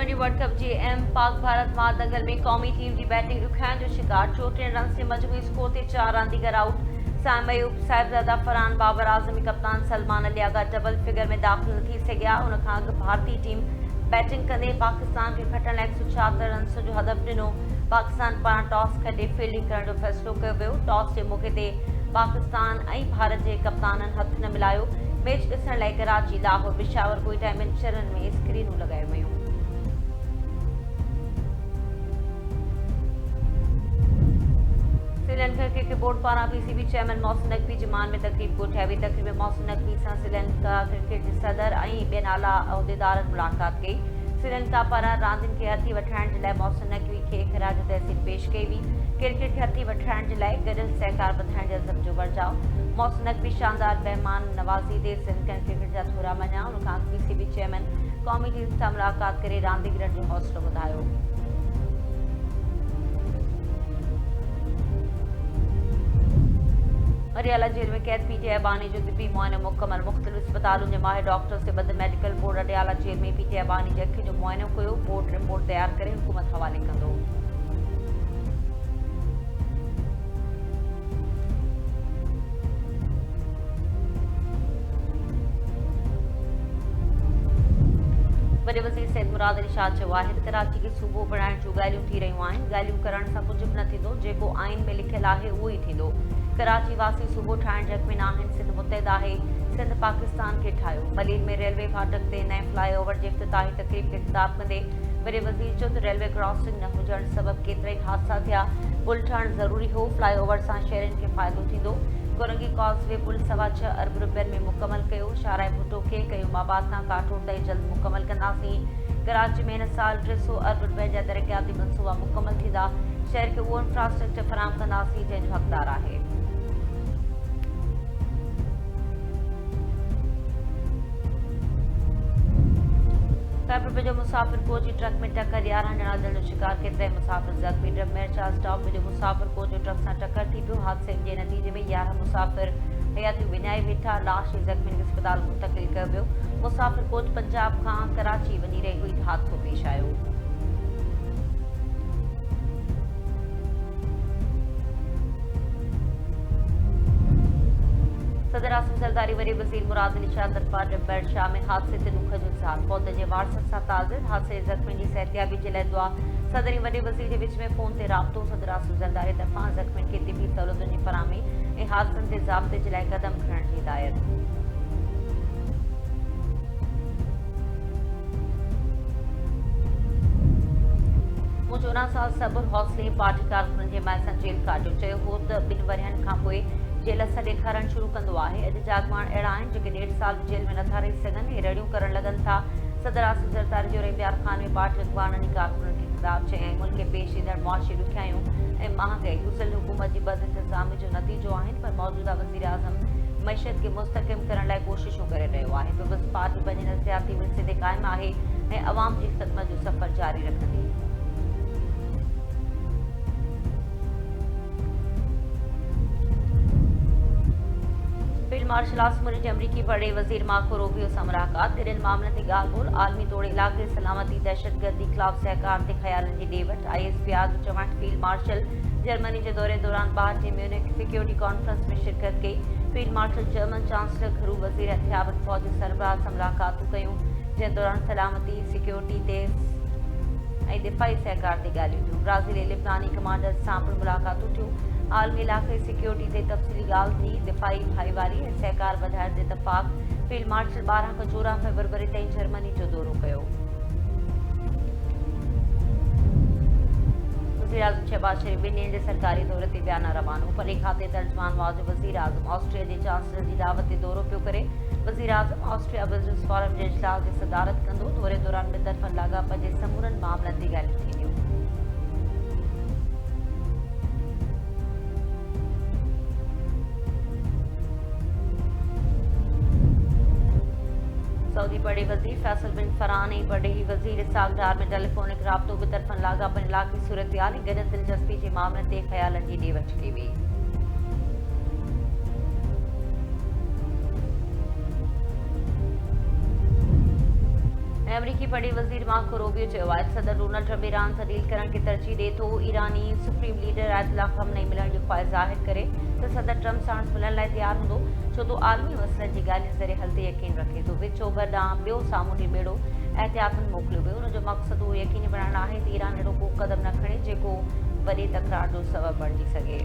T20 world cup GM Pak Bharat मारदंगल में कौमी team की बैटिंग रुखान जो शिकार 34 रन से मजमूई स्कोर ते 4 रांदीगर दीगर आउट साइम अयूब साहिबजादा फरहान बाबर आज़मी कप्तान सलमान अली आगा डबल फिगर में दाख़िल न थी सघिया। उन खां अॻु भारतीय टीम बैटिंग कंदे पाकिस्तान खे खटण लाइ 176 रन्स जो हदफ़ ॾिनो। पाकिस्तान पारां टॉस खटे फील्डिंग करण जो फ़ैसिलो कयो वियो। टॉस जे मौक़े ते पाकिस्तान ऐं भारत जे कप्ताननि हथ न मिलायो। मैच ॾिसण लाइ कराची, लाहौर, पेशावर, कोयटा ऐं मिंचरनि में स्क्रीनूं लॻायूं वयूं। श्रीलंका क्रिकेट बोर्ड पारां PCB चेयरमैन मोहसिन नकवी जी मान में तक़रीब कोठाई वई। तक़रीब में मोहसिन नकवी सां श्रीलंका क्रिकेट जे सदर ऐं ॿियनि आला उहिदेदारनि मुलाक़ात कई। श्रीलंका पारां रांदियुनि खे हथी वठाइण जे लाइ मोहसिन नकवी खे ख़राज तहसील पेश कई हुई। क्रिकेट खे हथी वठाइण जे लाइ गॾियल सहकार वधाइण जे अज़म जो वर्जाउ। मोहसिन नकवी शानदार महिमान नवाज़ी ते श्रीलंकन क्रिकेट जा थोरा मञा। उन खां PCB चेयरमैन क़ौमी टीम सां मुलाक़ात करे रांदीगरनि जो हौसलो वधायो। अरियाला जेल में कैद PTI बानी जो तिबी मुआयनो मुकम्मल। मुख़्तलिफ़ अस्पतालुनि जे माहिर डॉक्टर से बद मेडिकल बोर्ड अरियाला जेल में PTI बानी जे अखियुनि जो मुआयनो कयो। बोर्ड रिपोर्ट तैयार करे हुकूमत हवाले कंदो। वॾे वज़ीर सैद मुराद अली शाह चयो आहे त कराची खे सूबो बणाइण जूं ॻाल्हियूं थी रहियूं आहिनि। ॻाल्हियूं करण सां कुझु बि न थींदो। जेको आइन में लिखियलु आहे उहो ई थींदो। कराची वासी सूबो ठाहिण जे हक़ में न आहिनि। सिंध मुतहिद आहे। सिंध पाकिस्तान खे ठाहियो। मलीर में रेलवे फाटक ते नए फ्लाईओवर जे इफ़्तिताही तक़रीब खे ख़िताब कंदे वॾे वज़ीर चयो त रेलवे क्रॉसिंग न हुजण सबबि केतिरा ई हादसा थिया। पुल ठहणु ज़रूरी हो। फ्लाईओवर सां शहरनि खे फ़ाइदो थींदो। कोरंगी कॉज़वे पुल 6.25 अरब रुपयनि में मुकमल कयो। शाहराए भुट्टो खे कयूं आबाद खां काठोड़ ताईं जल्द मुकमल कंदासीं। कराची में हिन साल 300 अरब रुपयनि जा तरक़ियाती मनसूबा मुकमल थींदा। शहर खे उहो इंफ्रास्ट्रक्चर फराहम कंदासीं जंहिंजो हक़दार आहे। खैबर जो मुसाफ़िर कोच जी ट्रक में टक्कर, 11 ॼणा दिलि जो शिकार, केतिरा ई मुसाफ़िर ज़ख़्मी। मेरछा स्टॉप जो मुसाफ़िर कोच जो ट्रक सां टक्कर थी पियो। हादसे जे नतीजे में 11 मुसाफ़िर हयाती विञाई वेठा। लाश ऐं ज़ख़्मियुनि खे अस्पताल मुंतक़िल कयो वियो। मुसाफ़िर कोच पंजाब खां कराची वञी रही हुई त हादसो पेश आयो। सदर आसिम ज़रदारी वरी वज़ीर मुराद अली शाह तरफ़ां डिंबर शाह में हादसे ते दुख जो इज़हार। पौधनि जे वारसनि सां ताज़िर। हादसे जे ज़ख़्मियुनि जी सिहतयाबी जे लाइ दुआ। सदर ऐं वॾे वज़ीर जे विच में फ़ोन ते राब्तो। सदर आसिम ज़रदारी तरफ़ां ज़ख़्मियुनि खे तिबी सहूलियतुनि जी फराहमी ऐं हादसनि ते ज़ाब्ते जे लाइ क़दम खणण जी हिदायत। मुंहिंजो 14 साल सबुर हौसले पार्टी कारकुननि जे माइसनि जेल काढियो। चयो हो त 2 वरियनि खां पोइ जेल सॾे ठाहिण शुरू कंदो आहे। अॼु जा अॻवान अहिड़ा आहिनि जेके 1.5 साल बि जेल में नथा रही सघनि ऐं रड़ियूं करण लॻनि था। सदर आसिम ज़रदारी जो रहिब्यार खान में पार्टी अॻवाननि ऐं कारकुननि खे ख़िताब चयाईं मुल्क खे पेश ईंदड़ मुआशी ॾुखियायूं ऐं महांगाई गुज़िरियल हुकूमत जी बद इंतज़ामी जो नतीजो आहिनि। पर मौजूदा वज़ीर आज़म मईशत खे मुस्तहकम करण लाइ कोशिशूं करे रहियो आहे। पीपल्स पार्टी पंहिंजे नज़रियाती विरसे ते क़ाइमु आहे ऐं अवाम जी ख़िदमत जो सफ़र जारी रखंदी। फील्ड मार्शल आसमूरी जे अमरीकी बड़े वज़ीर मार्को रूबियो सां मुलाक़ात। गॾियल मामलनि ते ॻाल्हि ॿोल। आलमी तौर इलाइक़े सलामती, दहशतगर्दी ख़िलाफ़ सहकार ते ख़्यालनि जी ॾे वठि। ISPR जो चवणु फील्ड मार्शल जर्मनी जे दौरे दौरान 12 ॾींहं म्यूनिख सिक्योरिटी कॉन्फ्रेंस में शिरकत कई। फील्ड मार्शल जर्मन चांसलर घरू वज़ीर हथियार फ़ौज जे सरबराह सां मुलाक़ातूं कयूं जंहिं दौरान सलामती, सिक्योरिटी ते ऐं दिफ़ाई सहकार ते ॻाल्हियूं थियूं। ब्राज़ील ऐं लिबनानी कमांडर सां पिणु मुलाक़ातूं थियूं। आलमी इलाइक़े सिक्योरिटी ते तफ़सीली ॻाल्हि थी। दिफ़ाई भाईवारी ऐं सहकार वधाइण ते इतफ़ाक़। फील्ड मार्शल 12 खां 14 फरवरी ताईं जर्मनी जो दौरो कयो। वज़ीर आज़म शहबाज शरीफ़ 2 ॾींहनि जे सरकारी दौरे ते बयाना रवानो। परे खाते तर्जुमान वाज़ वज़ीर आज़म ऑस्ट्रिया जे चांसलर जी दावत ते दौरो पियो करे। वज़ीर आज़म ऑस्ट्रिया बिज़नेस फोरम जे इजलास जी सदारत कंदो। दौरे दौरान ॿिनि तरफ़नि लाॻापे जे समूरनि मामलनि ते ॻाल्हियूं थींदियूं। सऊदी बड़े वज़ीर फैसल बिन फरहान ऐं बड़े वज़ीर इसाक डार में टेलीफोनिक राब्तो ॿिनि तरफ़नि लाॻापनि इलाइक़ी सूरतहाल ऐं गॾियल दिलचस्पी जे मामलनि ते ख़्यालनि जी ॾे वठि कई वई। अमरीकी बड़े वजीर मार्को रूबियो चयो आहे त सदर डोनाल्ड ट्रंप ईरान सां डील करण खे तरजीह ॾिए थो। ईरानी सुप्रीम लीडर आयतुल्ला ख़amenei मिलण जी ख़्वाहिश ज़ाहिर करे त सदर ट्रंप सां मिलण लाइ तयारु हूंदो, छो त आलमी मसइलनि जी ॻाल्हियुनि ज़रिए हल ते यकीन रखे थो। विच ओभर ॾांहुं ॿियो सामूंडी बेड़ो एहतियातन मोकिलियो वियो। उन जो मक़सदु उहो यकीनी बणाइणु आहे त ईरान अहिड़ो को क़दम न खणे जेको वॾे तकरार जो सबबु बणिजी सघे।